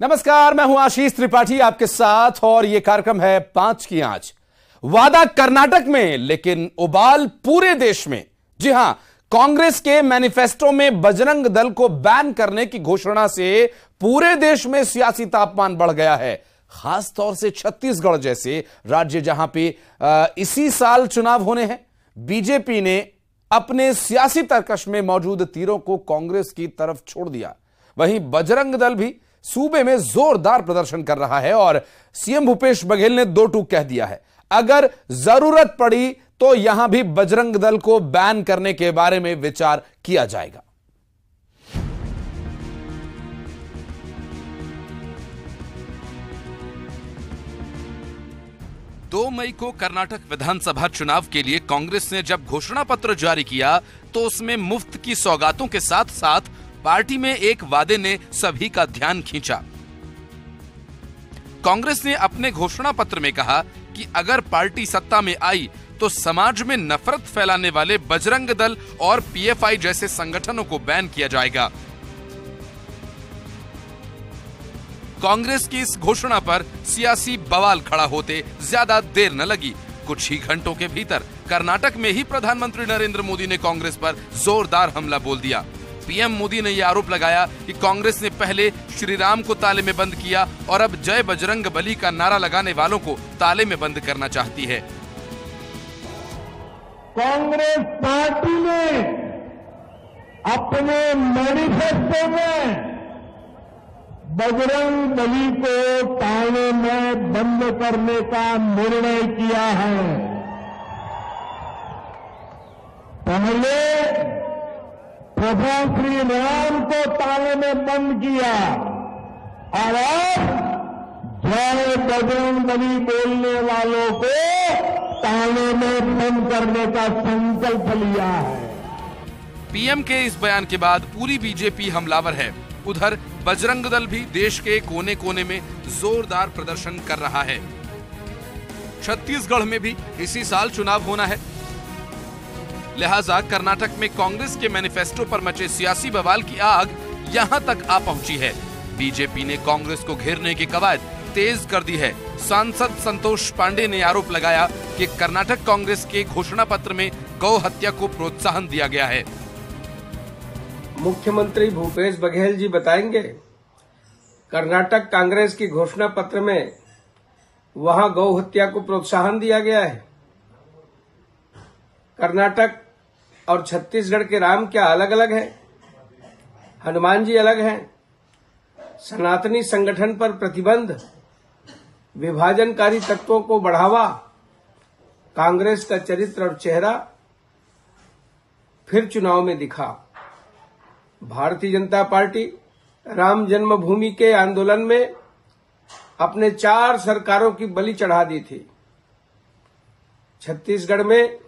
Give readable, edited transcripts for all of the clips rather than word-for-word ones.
नमस्कार, मैं हूं आशीष त्रिपाठी आपके साथ और यह कार्यक्रम है 5 की आंच। वादा कर्नाटक में लेकिन उबाल पूरे देश में। जी हां, कांग्रेस के मैनिफेस्टो में बजरंग दल को बैन करने की घोषणा से पूरे देश में सियासी तापमान बढ़ गया है। खास तौर से छत्तीसगढ़ जैसे राज्य जहां पे इसी साल चुनाव होने हैं। बीजेपी ने अपने सियासी तर्कश में मौजूद तीरों को कांग्रेस की तरफ छोड़ दिया। वहीं बजरंग दल भी सूबे में जोरदार प्रदर्शन कर रहा है और सीएम भूपेश बघेल ने दो टूक कह दिया है, अगर जरूरत पड़ी तो यहां भी बजरंग दल को बैन करने के बारे में विचार किया जाएगा। 2 मई को कर्नाटक विधानसभा चुनाव के लिए कांग्रेस ने जब घोषणा पत्र जारी किया तो उसमें मुफ्त की सौगातों के साथ साथ पार्टी में एक वादे ने सभी का ध्यान खींचा। कांग्रेस ने अपने घोषणा पत्र में कहा कि अगर पार्टी सत्ता में आई तो समाज में नफरत फैलाने वाले बजरंग दल और पीएफआई जैसे संगठनों को बैन किया जाएगा। कांग्रेस की इस घोषणा पर सियासी बवाल खड़ा होते ज्यादा देर न लगी। कुछ ही घंटों के भीतर कर्नाटक में ही प्रधानमंत्री नरेंद्र मोदी ने कांग्रेस पर जोरदार हमला बोल दिया। पीएम मोदी ने यह आरोप लगाया कि कांग्रेस ने पहले श्री राम को ताले में बंद किया और अब जय बजरंग बली का नारा लगाने वालों को ताले में बंद करना चाहती है। कांग्रेस पार्टी ने अपने मैनिफेस्टो में बजरंग बली को ताले में बंद करने का निर्णय किया है। पहले प्रभु श्री राम को ताले में बंद किया और अब जय बजरंग बली बोलने वालों को ताले में बंद करने का संकल्प लिया है। पीएम के इस बयान के बाद पूरी बीजेपी हमलावर है। उधर बजरंग दल भी देश के कोने कोने में जोरदार प्रदर्शन कर रहा है। छत्तीसगढ़ में भी इसी साल चुनाव होना है, लिहाजा कर्नाटक में कांग्रेस के मैनिफेस्टो पर मचे सियासी बवाल की आग यहां तक आ पहुंची है। बीजेपी ने कांग्रेस को घेरने की कवायद तेज कर दी है। सांसद संतोष पांडे ने आरोप लगाया कि कर्नाटक कांग्रेस के घोषणा पत्र में गौ हत्या को प्रोत्साहन दिया गया है। मुख्यमंत्री भूपेश बघेल जी बताएंगे, कर्नाटक कांग्रेस की घोषणा पत्र में वहां गौ हत्या को प्रोत्साहन दिया गया है। कर्नाटक और छत्तीसगढ़ के राम क्या अलग अलग हैं? हनुमान जी अलग हैं। सनातनी संगठन पर प्रतिबंध, विभाजनकारी तत्वों को बढ़ावा, कांग्रेस का चरित्र और चेहरा फिर चुनाव में दिखा। भारतीय जनता पार्टी राम जन्मभूमि के आंदोलन में अपने 4 सरकारों की बलि चढ़ा दी थी। छत्तीसगढ़ में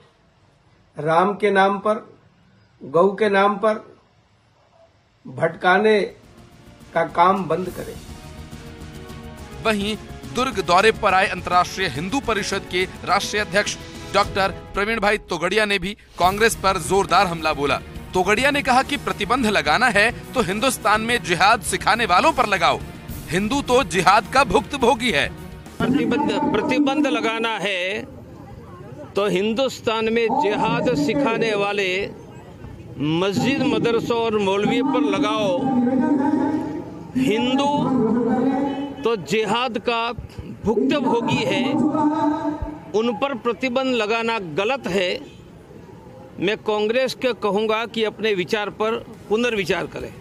राम के नाम पर, गौ के नाम पर भटकाने का काम बंद करें। वहीं दुर्ग दौरे पर आए अंतर्राष्ट्रीय हिंदू परिषद के राष्ट्रीय अध्यक्ष डॉक्टर प्रवीण भाई तोगड़िया ने भी कांग्रेस पर जोरदार हमला बोला। तोगड़िया ने कहा कि प्रतिबंध लगाना है तो हिंदुस्तान में जिहाद सिखाने वालों पर लगाओ। हिंदू तो जिहाद का भुक्तभोगी है। प्रतिबंध लगाना है तो हिंदुस्तान में जिहाद सिखाने वाले मस्जिद, मदरसों और मौलवी पर लगाओ। हिंदू तो जिहाद का भुक्तभोगी है, उन पर प्रतिबंध लगाना गलत है। मैं कांग्रेस को कहूंगा कि अपने विचार पर पुनर्विचार करें।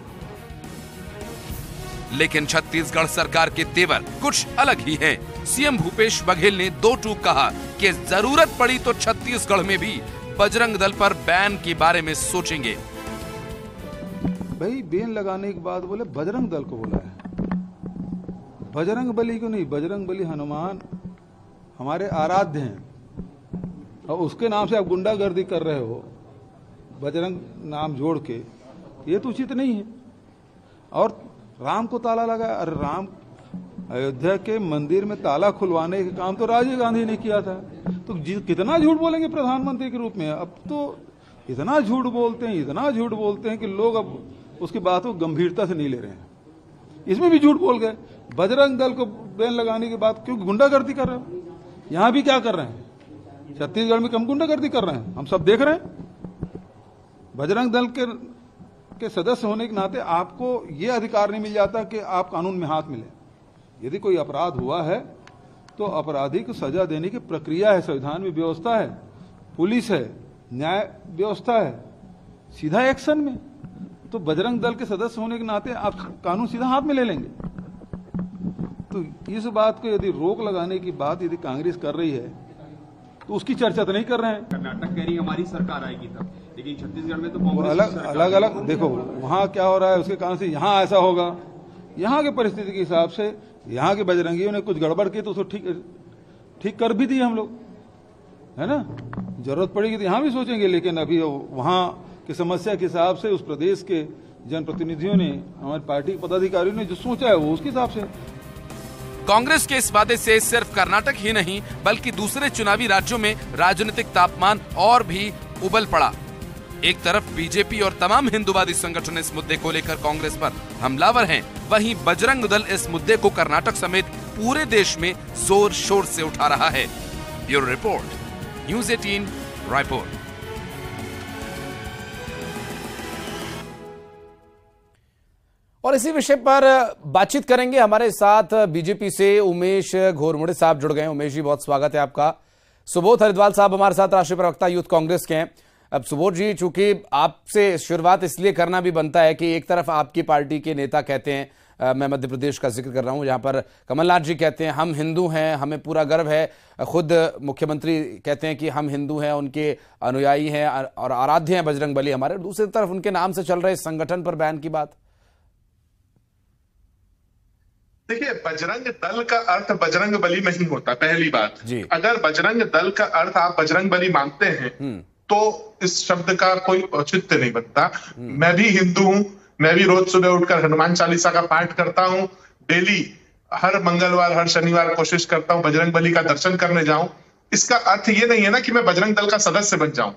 लेकिन छत्तीसगढ़ सरकार के तेवर कुछ अलग ही हैं। सीएम भूपेश बघेल ने दो टूक कहा कि जरूरत पड़ी तो छत्तीसगढ़ में भी बजरंग दल पर बैन के बारे में सोचेंगे। भाई बैन लगाने के बाद बोले बजरंग दल को बोला है, बजरंग बली को नहीं। बजरंग बली हनुमान हमारे आराध्य हैं और उसके नाम से आप गुंडागर्दी कर रहे हो, बजरंग नाम जोड़ के, ये तो उचित नहीं है। और राम को ताला लगा, अरे राम अयोध्या के मंदिर में ताला खुलवाने का काम तो राजीव गांधी ने किया था। तो कितना झूठ बोलेंगे प्रधानमंत्री के रूप में। अब तो इतना झूठ बोलते हैं, इतना झूठ बोलते हैं कि लोग अब उसकी बातों को गंभीरता से नहीं ले रहे हैं। इसमें भी झूठ बोल गए। बजरंग दल को बैन लगाने के बाद क्योंकि गुंडागर्दी कर रहे हो। यहां भी क्या कर रहे हैं, छत्तीसगढ़ में कम गुंडागर्दी कर रहे हैं, हम सब देख रहे हैं। बजरंग दल के सदस्य होने के नाते आपको यह अधिकार नहीं मिल जाता कि आप कानून में हाथ मिले। यदि कोई अपराध हुआ है तो अपराधी को सजा देने की प्रक्रिया है, संविधान में व्यवस्था है, पुलिस है, न्याय व्यवस्था है, सीधा एक्शन में। तो बजरंग दल के सदस्य होने के नाते आप कानून सीधा हाथ में ले लेंगे। तो इस बात को यदि रोक लगाने की बात यदि कांग्रेस कर रही है तो उसकी चर्चा तो नहीं कर रहे हैं। कर्नाटक कह रही हमारी सरकार आएगी तब, लेकिन छत्तीसगढ़ में तो कांग्रेस अलग देखो वहां क्या हो रहा है, उसके कारण से यहां ऐसा होगा। यहां की परिस्थिति के हिसाब से यहां के बजरंगियों ने कुछ गड़बड़ की तो उसको ठीक कर भी दी हम लोग, है ना। जरूरत पड़ेगी तो यहां भी सोचेंगे, लेकिन अभी वहां की समस्या के हिसाब से उस प्रदेश के जनप्रतिनिधियों ने, हमारी पार्टी के पदाधिकारियों ने जो सोचा है वो उसके हिसाब से। कांग्रेस के इस वादे से सिर्फ कर्नाटक ही नहीं बल्कि दूसरे चुनावी राज्यों में राजनीतिक तापमान और भी उबल पड़ा। एक तरफ बीजेपी और तमाम हिंदूवादी संगठन इस मुद्दे को लेकर कांग्रेस पर हमलावर हैं, वहीं बजरंग दल इस मुद्दे को कर्नाटक समेत पूरे देश में जोर शोर से उठा रहा है। Bureau report, news 18 Raipur. और इसी विषय पर बातचीत करेंगे। हमारे साथ बीजेपी से उमेश घोरमुड़े साहब जुड़ गए। उमेश जी, बहुत स्वागत है आपका। सुबोध हरिद्वाल साहब हमारे साथ राष्ट्रीय प्रवक्ता यूथ कांग्रेस के हैं। अब सुबोध जी, चूंकि आपसे शुरुआत इसलिए करना भी बनता है कि एक तरफ आपकी पार्टी के नेता कहते हैं, मैं मध्य प्रदेश का जिक्र कर रहा हूं, जहां पर कमलनाथ जी कहते हैं हम हिंदू हैं, हमें पूरा गर्व है। खुद मुख्यमंत्री कहते हैं कि हम हिंदू हैं, उनके अनुयायी हैं और आराध्य हैं बजरंगबली हमारे। दूसरी तरफ उनके नाम से चल रहे इस संगठन पर बैन की बात। देखिए, बजरंग दल का अर्थ बजरंग बली नहीं होता। पहली बात, अगर बजरंग दल का अर्थ आप बजरंग बली मानते हैं तो इस शब्द का कोई औचित्य नहीं बनता। मैं भी हिंदू हूं, मैं भी रोज सुबह उठकर हनुमान चालीसा का पाठ करता हूं, डेली हर मंगलवार हर शनिवार कोशिश करता हूं बजरंग बली का दर्शन करने जाऊं। इसका अर्थ ये नहीं है ना कि मैं बजरंग दल का सदस्य बन जाऊं।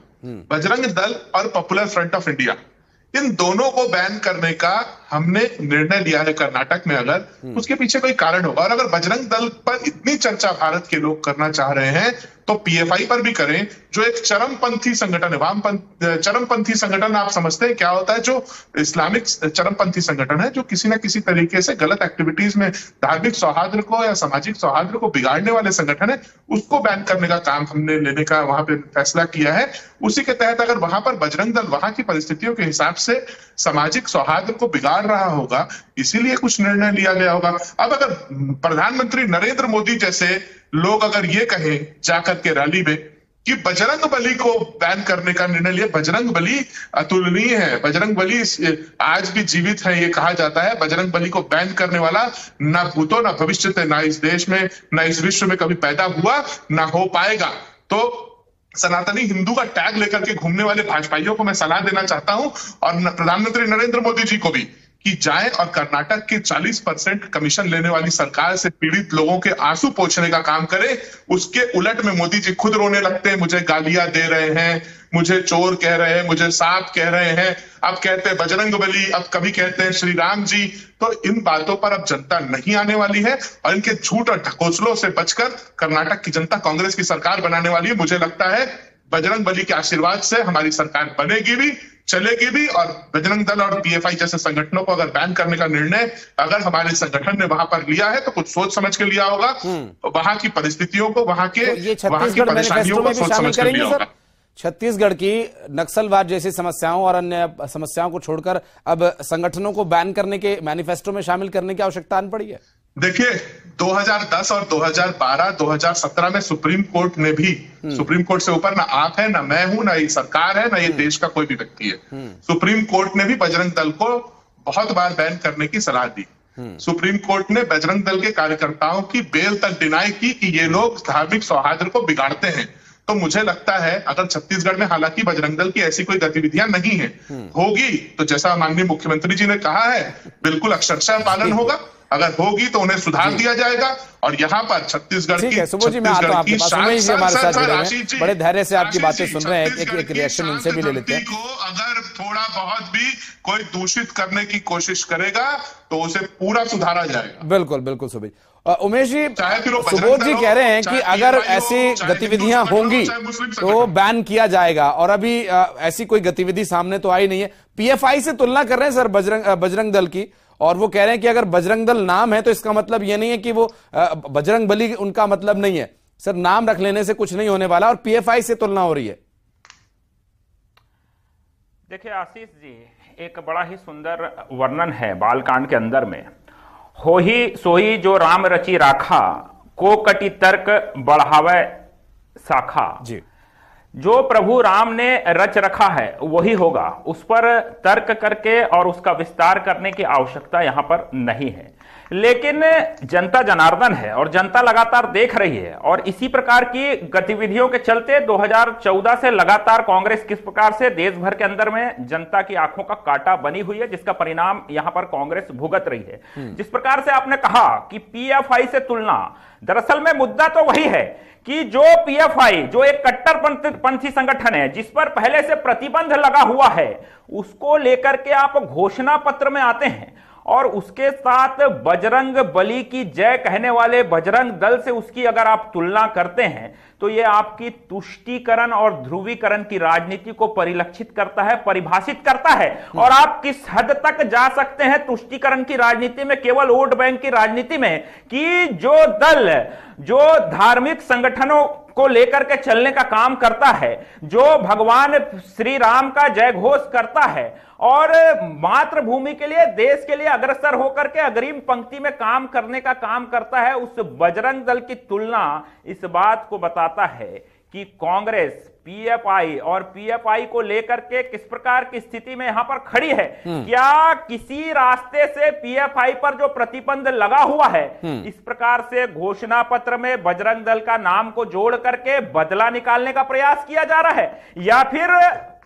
बजरंग दल और पॉपुलर फ्रंट ऑफ इंडिया, इन दोनों को बैन करने का हमने निर्णय लिया है कर्नाटक में। अगर उसके पीछे कोई कारण होगा, और अगर बजरंग दल पर इतनी चर्चा भारत के लोग करना चाह रहे हैं तो पीएफआई पर भी करें, जो एक चरमपंथी संगठन है। चरमपंथी संगठन आप समझते हैं क्या होता है? जो इस्लामिक चरमपंथी संगठन है, जो किसी ना किसी तरीके से गलत एक्टिविटीज में धार्मिक सौहार्द को या सामाजिक सौहार्द को बिगाड़ने वाले संगठन है, उसको बैन करने का काम हमने लेने का वहां पे फैसला किया है। उसी के तहत अगर वहां पर बजरंग दल वहां की परिस्थितियों के हिसाब से सामाजिक सौहार्द को बिगाड़ रहा होगा, इसीलिए कुछ निर्णय लिया गया होगा। अब अगर प्रधानमंत्री नरेंद्र मोदी जैसे लोग अगर ये कहें जाकर के रैली में कि बजरंग बली को बैन करने का निर्णय लिया, बजरंग बली अतुलनीय है, बजरंग बली आज भी जीवित है, ये कहा जाता है। बजरंग बली को बैन करने वाला ना भूतो ना भविष्य ना इस देश में ना इस विश्व में कभी पैदा हुआ ना हो पाएगा। तो सनातनी हिंदू का टैग लेकर के घूमने वाले भाजपाइयों को मैं सलाह देना चाहता हूं, और प्रधानमंत्री नरेंद्र मोदी जी को भी, कि जाएं और कर्नाटक के 40% कमीशन लेने वाली सरकार से पीड़ित लोगों के आंसू पोंछने का काम करें। उसके उलट में मोदी जी खुद रोने लगते हैं, मुझे गालियां दे रहे हैं, मुझे चोर कह रहे हैं, मुझे सांप कह रहे हैं, अब कहते हैं बजरंग बली, अब कभी कहते हैं श्री राम जी। तो इन बातों पर अब जनता नहीं आने वाली है, और इनके झूठ और ढकोसलों से बचकर कर्नाटक की जनता कांग्रेस की सरकार बनाने वाली है। मुझे लगता है बजरंग बली के आशीर्वाद से हमारी सरकार बनेगी भी, चलेगी भी, और बजरंग दल और पीएफआई जैसे संगठनों को अगर बैन करने का निर्णय अगर हमारे संगठन ने वहां पर लिया है तो कुछ सोच समझ के लिया होगा, वहां की परिस्थितियों को, वहां की परेशानियों को सोच समझ कर लिया होगा। छत्तीसगढ़ की नक्सलवाद जैसी समस्याओं और अन्य समस्याओं को छोड़कर अब संगठनों को बैन करने के मैनिफेस्टो में शामिल करने की आवश्यकता आन पड़ी है। देखिए, 2010 और 2012, 2017 में सुप्रीम कोर्ट ने भी, सुप्रीम कोर्ट से ऊपर ना आप है, ना मैं हूं, ना ये सरकार है, ना ये देश का कोई भी व्यक्ति है, सुप्रीम कोर्ट ने भी बजरंग दल को बहुत बार बैन करने की सलाह दी। सुप्रीम कोर्ट ने बजरंग दल के कार्यकर्ताओं की बेल तक डिनाई की कि ये लोग धार्मिक सौहार्द को बिगाड़ते हैं। तो मुझे लगता है अगर छत्तीसगढ़ में, हालांकि बजरंग दल की ऐसी कोई गतिविधियां नहीं है, होगी तो जैसा माननीय मुख्यमंत्री जी ने कहा है, बिल्कुल अक्षरशः पालन होगा। अगर होगी तो उन्हें सुधार दिया जाएगा। और यहाँ पर छत्तीसगढ़ की सुबोध जी, मैं आता हूं आपके पास। उमेश जी हमारे साथ जुड़े हैं, बड़े धैर्य से आपकी बातें सुन रहे हैं, एक रिएक्शन उनसे भी ले लेते हैं। अगर थोड़ा बहुत भी कोई दूषित करने की कोशिश करेगा तो उसे पूरा सुधारा जाएगा। बिल्कुल बिल्कुल सुबोध। उमेश जी, सुबोध जी कह रहे हैं कि अगर ऐसी गतिविधियां होंगी तो बैन किया जाएगा, और अभी ऐसी कोई गतिविधि सामने तो आई नहीं है। पीएफआई से तुलना कर रहे हैं सर बजरंग दल की, और वो कह रहे हैं कि अगर बजरंग दल नाम है तो इसका मतलब ये नहीं है कि वो बजरंग बली उनका मतलब नहीं है। सर, नाम रख लेने से कुछ नहीं होने वाला, और पीएफआई से तुलना हो रही है। देखिए आशीष जी, एक बड़ा ही सुंदर वर्णन है बालकांड के अंदर में। हो ही सोही जो राम रची राखा, को कटी तर्क बढ़ावे शाखा। जी, जो प्रभु राम ने रच रखा है वही होगा, उस पर तर्क करके और उसका विस्तार करने की आवश्यकता यहां पर नहीं है। लेकिन जनता जनार्दन है और जनता लगातार देख रही है, और इसी प्रकार की गतिविधियों के चलते 2014 से लगातार कांग्रेस किस प्रकार से देश भर के अंदर में जनता की आंखों का कांटा बनी हुई है, जिसका परिणाम यहां पर कांग्रेस भुगत रही है। जिस प्रकार से आपने कहा कि पीएफआई से तुलना, दरअसल में मुद्दा तो वही है कि जो पीएफआई, जो एक कट्टरपंथी संगठन है जिस पर पहले से प्रतिबंध लगा हुआ है, उसको लेकर के आप घोषणा पत्र में आते हैं, और उसके साथ बजरंग बली की जय कहने वाले बजरंग दल से उसकी अगर आप तुलना करते हैं तो यह आपकी तुष्टीकरण और ध्रुवीकरण की राजनीति को परिलक्षित करता है, परिभाषित करता है। और आप किस हद तक जा सकते हैं तुष्टीकरण की राजनीति में, केवल वोट बैंक की राजनीति में, कि जो दल जो धार्मिक संगठनों को लेकर के चलने का काम करता है, जो भगवान श्री राम का जय घोष करता है और मातृभूमि के लिए, देश के लिए अग्रसर होकर के अग्रिम पंक्ति में काम करने का काम करता है, उस बजरंग दल की तुलना इस बात को बताता है कि कांग्रेस पीएफआई और पीएफआई को लेकर के किस प्रकार की स्थिति में यहां पर खड़ी है। क्या किसी रास्ते से पीएफआई पर जो प्रतिबंध लगा हुआ है, इस प्रकार से घोषणा पत्र में बजरंग दल का नाम को जोड़ करके बदला निकालने का प्रयास किया जा रहा है, या फिर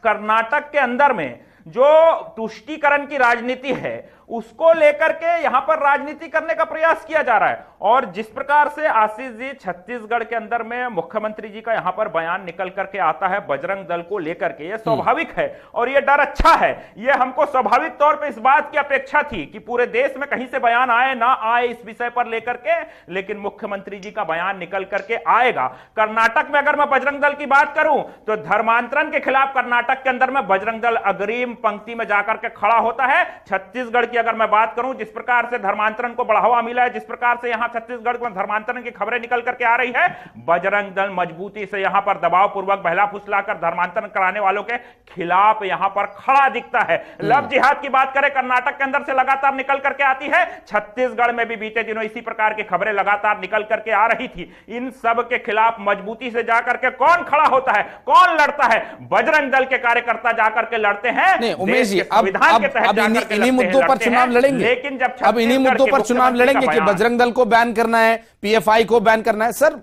कर्नाटक के अंदर में जो तुष्टीकरण की राजनीति है उसको लेकर के यहां पर राजनीति करने का प्रयास किया जा रहा है। और जिस प्रकार से आशीष जी, छत्तीसगढ़ के अंदर में मुख्यमंत्री जी का यहां पर बयान निकल करके आता है बजरंग दल को लेकर के, यह स्वाभाविक है और यह डर अच्छा है। यह हमको स्वाभाविक तौर पे इस बात की अपेक्षा थी कि पूरे देश में कहीं से बयान आए ना आए इस विषय पर लेकर के, लेकिन मुख्यमंत्री जी का बयान निकल करके आएगा। कर्नाटक में अगर मैं बजरंग दल की बात करूं तो धर्मांतरण के खिलाफ कर्नाटक के अंदर में बजरंग दल अग्रिम पंक्ति में जाकर के खड़ा होता है। छत्तीसगढ़ की अगर मैं बात करूं, जिस प्रकार से धर्मांतरण को बढ़ावा मिला है, जिस प्रकार से यहां छत्तीसगढ़ में धर्मांतरण की खबरें निकल करके आ रही है, बजरंग दल मजबूती से यहां पर दबाव पूर्वक बहला फुसलाकर धर्मांतरण कराने वालों के खिलाफ यहां पर खड़ा दिखता है। लव जिहाद की बात करें, कर्नाटक के अंदर से लगातार निकल करके आती है, छत्तीसगढ़ में भी बीते दिनों इसी प्रकार की खबरें लगातार निकल करके आ रही थी। इन सब के खिलाफ मजबूती से जाकर के कौन खड़ा होता है, कौन लड़ता है? बजरंग दल के कार्यकर्ता जाकर के लड़ते हैं। उमेश जी, अब इन्हीं मुद्दों पर चुनाव लड़ेंगे, लेकिन जब अब इन्हीं मुद्दों पर चुनाव लड़ेंगे कि बजरंग दल को बैन करना है, पीएफआई को बैन करना है। सर,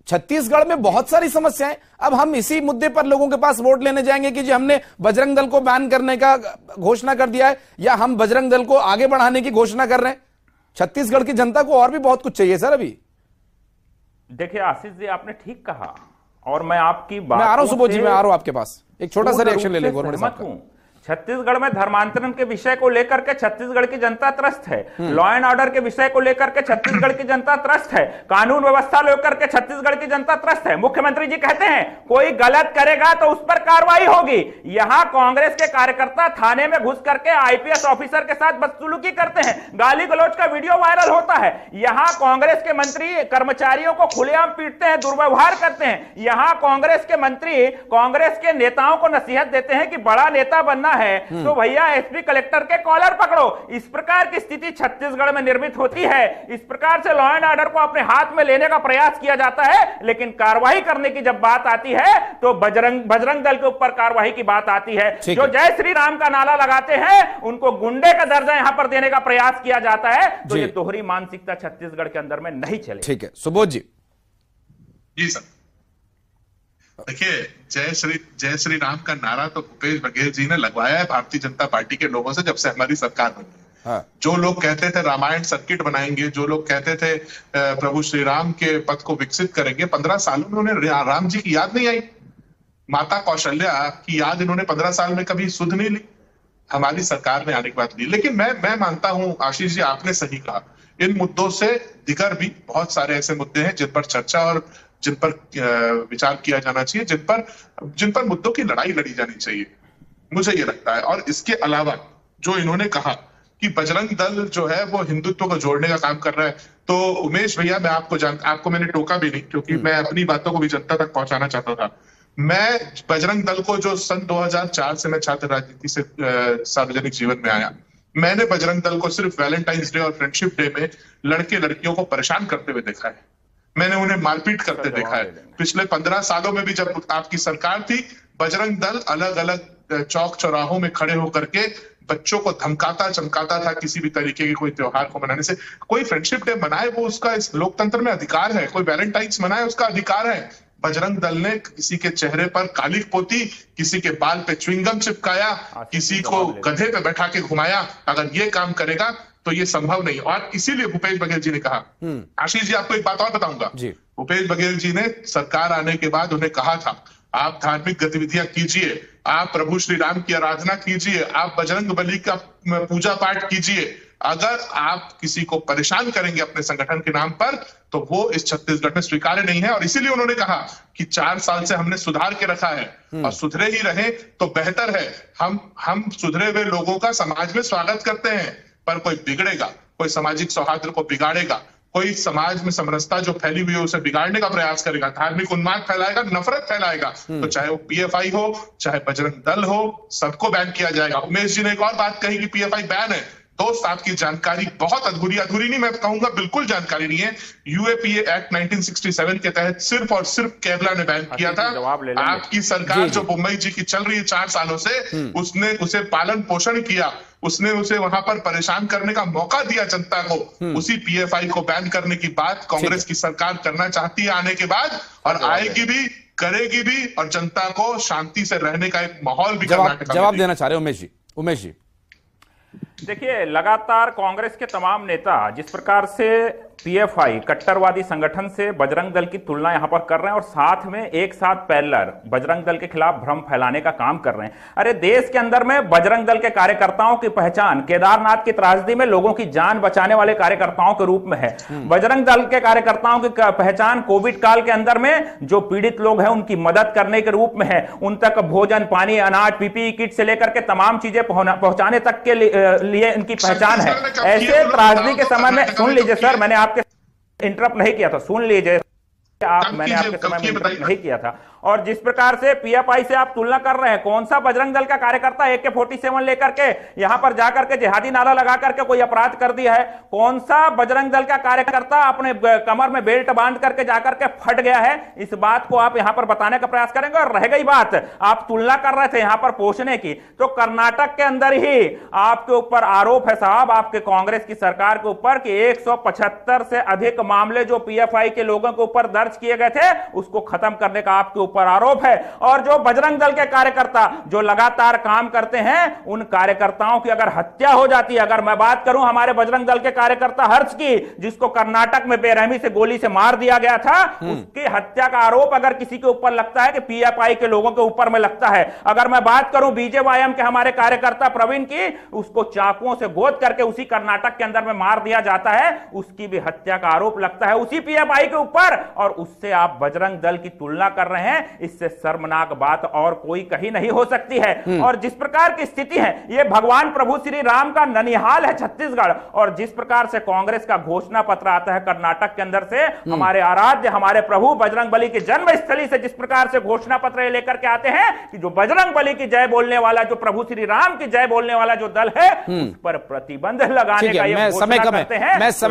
छत्तीसगढ़ में बहुत सारी समस्याएं, अब हम इसी मुद्दे पर लोगों के पास वोट लेने जाएंगे कि जी हमने बजरंग दल को बैन करने का घोषणा कर दिया है, या हम बजरंग दल को आगे बढ़ाने की घोषणा कर रहे हैं? छत्तीसगढ़ की जनता को और भी बहुत कुछ चाहिए सर। अभी देखिए आशीष जी, आपने ठीक कहा और मैं आपकी बात, मैं आ रहा हूं सुबोध जी, मैं आ रहा हूं आपके पास, एक छोटा सा रिएक्शन ले लेंगे गवर्नमेंट साहब का। छत्तीसगढ़ में धर्मांतरण के विषय को लेकर के छत्तीसगढ़ की जनता त्रस्त है, लॉ एंड ऑर्डर के विषय को लेकर के छत्तीसगढ़ की जनता त्रस्त है, कानून व्यवस्था लेकर के छत्तीसगढ़ की जनता त्रस्त है। मुख्यमंत्री जी कहते हैं कोई गलत करेगा तो उस पर कार्रवाई होगी। यहां कांग्रेस के कार्यकर्ता थाने में घुस करके आईपीएस ऑफिसर के साथ बदसलूकी करते हैं, गाली गलौज का वीडियो वायरल होता है। यहां कांग्रेस के मंत्री कर्मचारियों को खुलेआम पीटते हैं, दुर्व्यवहार करते हैं। यहां कांग्रेस के मंत्री कांग्रेस के नेताओं को नसीहत देते हैं कि बड़ा नेता बनना है तो भैया एसपी कलेक्टर के कॉलर पकड़ो। इस प्रकार की स्थिति छत्तीसगढ़ में निर्मित होती है। इस प्रकार से लॉ एंड ऑर्डर को अपने हाथ में लेने का प्रयास किया जाता है, लेकिन कार्रवाई करने की जब बात आती है तो बजरंग दल के ऊपर कार्रवाई की बात आती है। जो जय श्री राम का नारा लगाते हैं उनको गुंडे का दर्जा यहां पर देने का प्रयास किया जाता है। तो ये दोहरी मानसिकता छत्तीसगढ़ के अंदर में नहीं चले। ठीक है सुबोध जी। जी सर, देखिए जय श्री राम का नारा तो भूपेश बघेल जी ने लगवाया है भारतीय जनता पार्टी के लोगों से जब से हमारी सरकार बनी है। हाँ। जो लोग कहते थे रामायण सर्किट बनाएंगे, जो लोग कहते थे प्रभु श्री राम के पथ को विकसित करेंगे, 15 सालों में उन्हें राम जी की याद नहीं आई। माता कौशल्या की याद इन्होंने 15 साल में कभी सुध नहीं ली, हमारी सरकार में आने के बाद ली। लेकिन मैं मानता हूं आशीष जी, आपने सही कहा, इन मुद्दों से दिगर भी बहुत सारे ऐसे मुद्दे हैं जिन पर चर्चा और जिन पर विचार किया जाना चाहिए, जिन पर मुद्दों की लड़ाई लड़ी जानी चाहिए, मुझे ये लगता है। और इसके अलावा जो इन्होंने कहा कि बजरंग दल जो है वो हिंदुत्व को जोड़ने का काम कर रहा है, तो उमेश भैया मैं आपको मैंने टोका भी नहीं, क्योंकि मैं अपनी बातों को भी जनता तक पहुंचाना चाहता था। मैं बजरंग दल को, जो सन 2004 से मैं छात्र राजनीति से सार्वजनिक जीवन में आया, मैंने बजरंग दल को सिर्फ वैलेंटाइंस डे और फ्रेंडशिप डे में लड़के लड़कियों को परेशान करते हुए देखा है, मैंने उन्हें मारपीट करते देखा है। पिछले 15 सालों में भी जब आपकी सरकार थी, बजरंग दल अलग अलग चौक चौराहों में खड़े होकर के बच्चों को धमकाता चमकाता था किसी भी तरीके के कोई त्योहार को मनाने से। कोई फ्रेंडशिप डे मनाए, वो उसका इस लोकतंत्र में अधिकार है, कोई वैलेंटाइंस मनाए, उसका अधिकार है। बजरंग दल ने किसी के चेहरे पर कालिक पोती, किसी के बाल पे च्युइंगम चिपकाया, किसी को गधे पे बैठा के घुमाया, अगर ये काम करेगा तो ये संभव नहीं। और इसीलिए भूपेश बघेल जी ने कहा, आशीष जी आपको एक बात और बताऊंगा, भूपेश बघेल जी ने सरकार आने के बाद उन्हें कहा था, आप धार्मिक गतिविधियां कीजिए, आप प्रभु श्री राम की आराधना कीजिए, आप बजरंग बली का पूजा पाठ कीजिए, अगर आप किसी को परेशान करेंगे अपने संगठन के नाम पर तो वो इस छत्तीसगढ़ में स्वीकार्य नहीं है। और इसीलिए उन्होंने कहा कि 4 साल से हमने सुधार के रखा है और सुधरे ही रहे तो बेहतर है। हम सुधरे हुए लोगों का समाज में स्वागत करते हैं, पर कोई बिगड़ेगा, कोई सामाजिक सौहार्द को बिगाड़ेगा, कोई समाज में समरसता जो फैली हुई है उसे बिगाड़ने का प्रयास करेगा, धार्मिक उन्माद फैलाएगा, नफरत फैलाएगा, तो चाहे वो पीएफआई हो, चाहे बजरंग दल हो, सबको बैन किया जाएगा। उमेश जी ने एक और बात कही कि पीएफआई बैन है। दोस्त आपकी जानकारी बहुत अधूरी नहीं, मैं कहूंगा बिल्कुल जानकारी नहीं है। यूएपीए एक्ट 1967 के तहत सिर्फ और सिर्फ केरला ने बैन किया था। आपकी सरकार जो मुंबई जी की चल रही है 4 सालों से, उसने उसे पालन पोषण किया, उसने उसे वहां पर परेशान करने का मौका दिया जनता को। उसी पीएफआई को बैन करने की बात कांग्रेस की सरकार करना चाहती है आने के बाद, और आएगी भी, करेगी भी, और जनता को शांति से रहने का एक माहौल भी जवाब देना चाह रहे हैं उमेश जी। देखिए, लगातार कांग्रेस के तमाम नेता जिस प्रकार से पीएफआई कट्टरवादी संगठन से बजरंग दल की तुलना यहां पर कर रहे हैं और साथ में एक साथ पैरेलल बजरंग दल के खिलाफ भ्रम फैलाने का काम कर रहे हैं। अरे देश के अंदर में बजरंग दल के कार्यकर्ताओं की पहचान केदारनाथ की त्रासदी में लोगों की जान बचाने वाले कार्यकर्ताओं के रूप में है। बजरंग दल के कार्यकर्ताओं की पहचान कोविड काल के अंदर में जो पीड़ित लोग हैं उनकी मदद करने के रूप में है। उन तक भोजन, पानी, अनाज, पीपीई किट से लेकर के तमाम चीजें पहुंचाने तक के लिए इनकी पहचान है। ऐसे त्रासदी के समय में, सुन लीजिए सर, मैंने आपके इंटरप्ट नहीं किया था, सुन लीजिए मैंने आपके समय में इंटरप्ट नहीं किया था। और जिस प्रकार से पीएफआई से आप तुलना कर रहे हैं, कौन सा बजरंग दल का कार्यकर्ता AK-47 लेकर के यहां पर जाकर के जिहादी नारा लगा करके कोई अपराध कर दिया है? कौन सा बजरंग दल का कार्यकर्ता अपने कमर में बेल्ट बांध करके जाकर के फट गया है? इस बात को आप यहां पर बताने का प्रयास करेंगे। और रह गई बात, आप तुलना कर रहे थे यहां पर पोषने की, तो कर्नाटक के अंदर ही आपके ऊपर आरोप है साहब, आपके कांग्रेस की सरकार के ऊपर, कि 175 से अधिक मामले जो पीएफआई के लोगों के ऊपर दर्ज किए गए थे उसको खत्म करने का आपके पर आरोप है। और जो बजरंग दल के कार्यकर्ता जो लगातार काम करते हैं, उन कार्यकर्ताओं की अगर हत्या हो जाती है, अगर मैं बात करूं हमारे बजरंग दल के कार्यकर्ता हर्ष की, जिसको कर्नाटक में बेरहमी से गोली से मार दिया गया था, उसकी हत्या का आरोप अगर किसी के ऊपर लगता है कि पीएफआई के लोगों के ऊपर में लगता है। अगर मैं बात करूं बीजेवाईएम के हमारे कार्यकर्ता प्रवीण की, उसको चाकुओं से गोद करके उसी कर्नाटक के अंदर में मार दिया जाता है, उसकी भी हत्या का आरोप लगता है उसी पीएफआई के ऊपर, और उससे आप बजरंग दल की तुलना कर रहे हैं। इससे शर्मनाक बात और कोई कहीं नहीं हो सकती है। और जिस प्रकार की स्थिति है, यह भगवान प्रभु श्री राम का ननिहाल है छत्तीसगढ़। और जिस प्रकार से कांग्रेस का घोषणा पत्र आता है कर्नाटक के अंदर से, हमारे आराध्य, हमारे प्रभु बजरंग बली की जन्मस्थली से जिस प्रकार से घोषणा पत्र लेकर के आते हैं कि जो बजरंग बली की जय बोलने वाला, जो प्रभु श्री राम की जय बोलने वाला जो दल है, उस पर प्रतिबंध लगाने का ये समय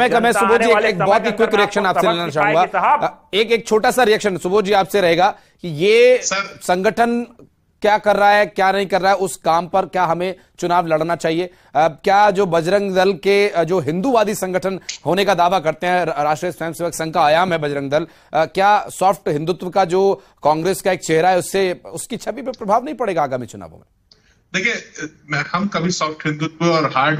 कम है। सुबोध जी, एक बहुत ही क्विक रिएक्शन आपसे लेना चाहूंगा। एक छोटा सा रिएक्शन सुबोध जी आपसे रहेगा कि ये संगठन क्या कर रहा है, क्या नहीं कर रहा है, उस काम पर क्या हमें चुनाव लड़ना चाहिए? क्या जो बजरंग दल के जो हिंदूवादी संगठन होने का दावा करते हैं, राष्ट्रीय स्वयंसेवक संघ का आयाम है बजरंग दल, क्या सॉफ्ट हिंदुत्व का जो कांग्रेस का एक चेहरा है उससे उसकी छवि पर प्रभाव नहीं पड़ेगा आगामी चुनावों में? देखिए, हम कभी सॉफ्ट हिंदुत्व और हार्ड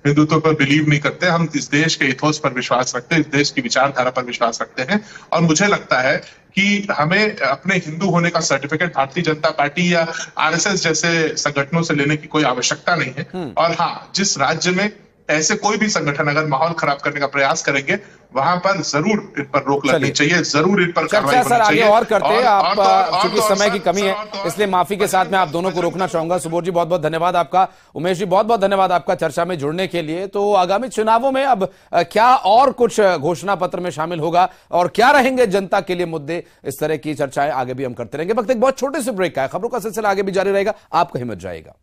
हिंदुत्व पर बिलीव नहीं करते, हम इस देश के इथोस पर विश्वास रखते हैं, इस देश की विचारधारा पर विश्वास रखते हैं। और मुझे लगता है कि हमें अपने हिंदू होने का सर्टिफिकेट भारतीय जनता पार्टी या आरएसएस जैसे संगठनों से लेने की कोई आवश्यकता नहीं है। और हाँ, जिस राज्य में ऐसे कोई भी संगठन अगर माहौल खराब करने का प्रयास करेंगे, वहां पर जरूर इन पर रोक लगनी चाहिए, जरूर इन पर कार्रवाई होनी चाहिए। आगे और करते हैं आप, चूंकि समय की कमी है इसलिए माफी के साथ मैं आप दोनों को रोकना चाहूंगा। सुबोध जी बहुत बहुत धन्यवाद आपका, उमेश जी बहुत बहुत धन्यवाद आपका चर्चा में जुड़ने के लिए। तो आगामी चुनावों में अब क्या और कुछ घोषणा पत्र में शामिल होगा और क्या रहेंगे जनता के लिए मुद्दे, इस तरह की चर्चाएं आगे भी हम करते रहेंगे। वक्त एक बहुत छोटे से ब्रेक का है, खबरों का सिलसिला आगे भी जारी रहेगा, आप कहीं मत जाइएगा।